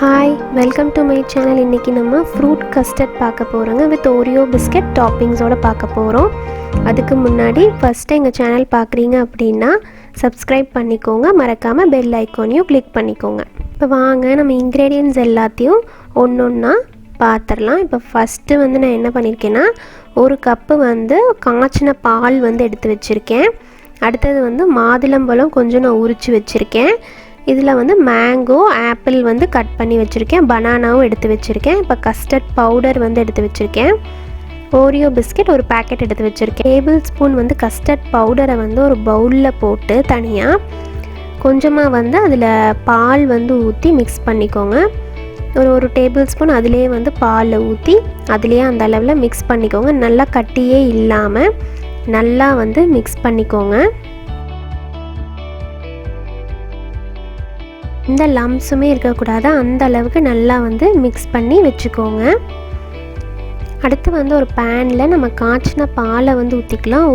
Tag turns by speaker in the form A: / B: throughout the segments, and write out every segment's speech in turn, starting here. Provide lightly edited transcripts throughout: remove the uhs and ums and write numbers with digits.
A: Hi, welcome to my channel. இன்றைக்கி நம்ம fruit custard பார்க்க போகிறோங்க. வித் ஓரியோ பிஸ்கட் டாப்பிங்ஸோடு பார்க்க போகிறோம். அதுக்கு முன்னாடி ஃபஸ்ட்டு எங்கள் சேனல் பார்க்குறீங்க அப்படின்னா சப்ஸ்கிரைப் பண்ணிக்கோங்க, மறக்காமல் பெல் ஐக்கானையும் கிளிக் பண்ணிக்கோங்க. இப்போ வாங்க நம்ம இன்க்ரீடியன்ட்ஸ் எல்லாத்தையும் ஒன்று ஒன்றா பார்த்துடலாம். இப்போ ஃபஸ்ட்டு நான் என்ன பண்ணியிருக்கேன்னா, ஒரு கப்பு காய்ச்சின பால் எடுத்து வச்சுருக்கேன். அடுத்தது மாதுளம்பழம் கொஞ்சம் நான் உரித்து வச்சுருக்கேன். இதில் மேங்கோ, ஆப்பிள் கட் பண்ணி வச்சுருக்கேன். பனானாவும் எடுத்து வச்சுருக்கேன். இப்போ கஸ்டர்ட் பவுடர் எடுத்து வச்சுருக்கேன். ஓரியோ பிஸ்கெட் ஒரு பேக்கெட் எடுத்து வச்சுருக்கேன். டேபிள் ஸ்பூன் கஸ்டர்ட் பவுடரை ஒரு பவுலில் போட்டு தனியாக கொஞ்சமாக அதில் பால் ஊற்றி மிக்ஸ் பண்ணிக்கோங்க. ஒரு டேபிள் ஸ்பூன் அதிலே பால் ஊற்றி அதிலே அந்த அளவில் மிக்ஸ் பண்ணிக்கோங்க. நல்லா கட்டியே இல்லாமல் நல்லா மிக்ஸ் பண்ணிக்கோங்க. இந்த லம்ஸுமே இருக்கக்கூடாது, அந்த அளவுக்கு நல்லா மிக்ஸ் பண்ணி வச்சுக்கோங்க. அடுத்து ஒரு பேனில் நம்ம காய்ச்சின பாலை ஊற்றிக்கலாம்.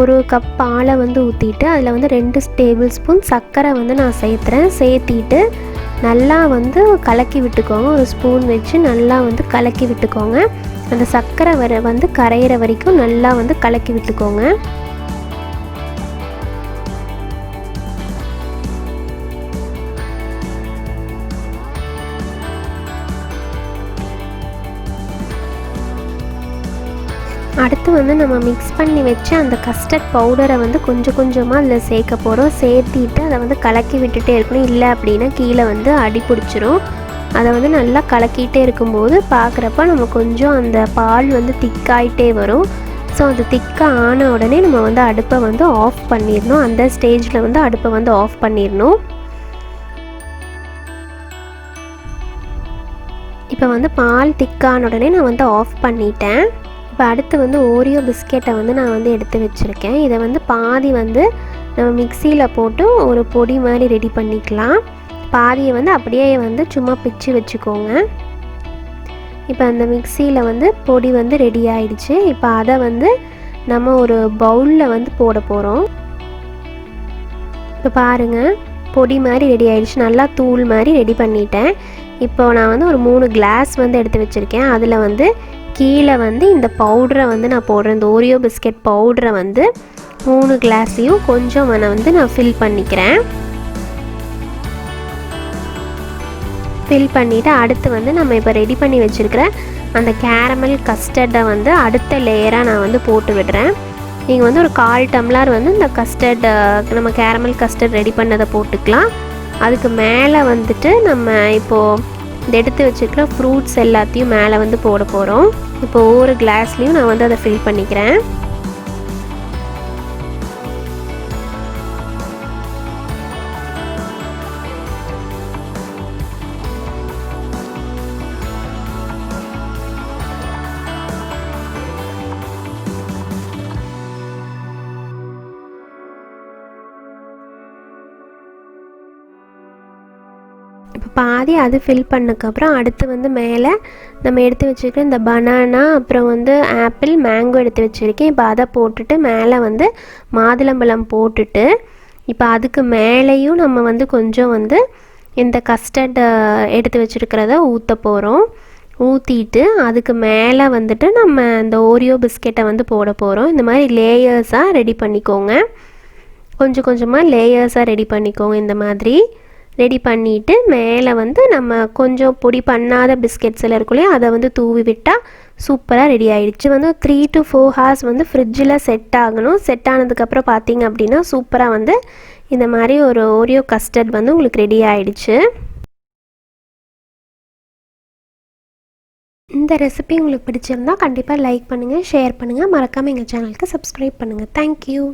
A: ஒரு கப் பாலை ஊற்றிட்டு அதில் 2 டேபிள் ஸ்பூன் சர்க்கரை நான் சேர்த்திட்டு நல்லா கலக்கி விட்டுக்கோங்க. ஒரு ஸ்பூன் வச்சு நல்லா கலக்கி விட்டுக்கோங்க. அந்த சர்க்கரை கரையிற வரைக்கும் நல்லா கலக்கி விட்டுக்கோங்க. அடுத்து நம்ம மிக்ஸ் பண்ணி வச்ச அந்த கஸ்டர்ட் பவுடரை கொஞ்சம் கொஞ்சமாக அதில் சேர்க்க போகிறோம். சேர்த்திட்டு அதை கலக்கி விட்டுட்டே இருக்கணும். இல்லை அப்படின்னா கீழே அடி பிடிச்சிரும். அதை நல்லா கலக்கிட்டே இருக்கும்போது பார்க்குறப்ப நம்ம கொஞ்சம் அந்த பால் திக்காயிட்டே வரும். ஸோ அது திக்காக ஆன உடனே நம்ம அடுப்பை ஆஃப் பண்ணிடணும். அந்த ஸ்டேஜில் அடுப்பை ஆஃப் பண்ணிடணும். இப்போ பால் திக்கான உடனே நான் ஆஃப் பண்ணிட்டேன். இப்போ அடுத்து ஓரியோ பிஸ்கெட்டை நான் எடுத்து வச்சுருக்கேன். இதை பாதி நம்ம மிக்சியில் போட்டு ஒரு பொடி மாதிரி ரெடி பண்ணிக்கலாம். பாதியை அப்படியே சும்மா பிச்சு வச்சுக்கோங்க. இப்போ அந்த மிக்சியில் பொடி ரெடி ஆயிடுச்சு. இப்போ அதை நம்ம ஒரு பவுலில் போட போகிறோம். இப்போ பாருங்கள், பொடி மாதிரி ரெடி ஆயிடுச்சு. நல்லா தூள் மாதிரி ரெடி பண்ணிட்டேன். இப்போ நான் ஒரு 3 கிளாஸ் எடுத்து வச்சுருக்கேன். அதில் கீழே இந்த பவுடரை நான் போடுறேன். இந்த ஓரியோ பிஸ்கெட் பவுடரை 3 கிளாஸையும் கொஞ்சம் நான் ஃபில் பண்ணிக்கிறேன். ஃபில் பண்ணிவிட்டு அடுத்து நம்ம இப்போ ரெடி பண்ணி வச்சுருக்கிற அந்த கேரமல் கஸ்டர்டை அடுத்த லேயராக நான் போட்டு விடுறேன். நீங்கள் ஒரு 1/4 டம்ளர் இந்த கஸ்டர்ட் நம்ம கேரமல் கஸ்டர்ட் ரெடி பண்ணதை போட்டுக்கலாம். அதுக்கு மேலே நம்ம இப்போது இந்த எடுத்து வச்சுருக்கிற ஃப்ரூட்ஸ் எல்லாத்தையும் மேலே போட போகிறோம். இப்போ ஒவ்வொரு கிளாஸ்லேயும் நான் அதை ஃபில் பண்ணிக்கிறேன். இப்போ பாதி அது ஃபில் பண்ணக்கப்புறம் அடுத்து மேலே நம்ம எடுத்து வச்சுருக்க இந்த பனானா, அப்புறம் ஆப்பிள், மேங்கோ எடுத்து வச்சுருக்கேன். இப்போ அதை போட்டுட்டு மேலே மாதுளம்பழம் போட்டுட்டு இப்போ அதுக்கு மேலேயும் நம்ம கொஞ்சம் இந்த கஸ்டர்ட் எடுத்து வச்சுருக்கிறத ஊற்ற போகிறோம். ஊற்றிட்டு அதுக்கு மேலே நம்ம இந்த ஓரியோ பிஸ்கெட்டை போட போகிறோம். இந்த மாதிரி லேயர்ஸாக ரெடி பண்ணிக்கோங்க. கொஞ்சம் கொஞ்சமாக லேயர்ஸாக ரெடி பண்ணிக்கோங்க. இந்த மாதிரி ரெடி பண்ணிவிட்டு மேலே நம்ம கொஞ்சம் பொடி பண்ணாத பிஸ்கெட்ஸ் எல்லாம் இருக்குல்லையே, அதை தூவி விட்டால் சூப்பராக ரெடி ஆகிடுச்சு. 3 to 4 ஹார்ஸ் ஃப்ரிட்ஜில் செட் ஆகணும். செட் ஆனதுக்கப்புறம் பார்த்தீங்க அப்படின்னா சூப்பராக இந்த மாதிரி ஒரு ஓரியோ கஸ்டர்ட் உங்களுக்கு ரெடி ஆகிடுச்சு. இந்த ரெசிபி உங்களுக்கு பிடிச்சிருந்தா கண்டிப்பாக லைக் பண்ணுங்கள், ஷேர் பண்ணுங்கள், மறக்காமல் எங்கள் சேனலுக்கு சப்ஸ்கிரைப் பண்ணுங்கள். தேங்க்யூ.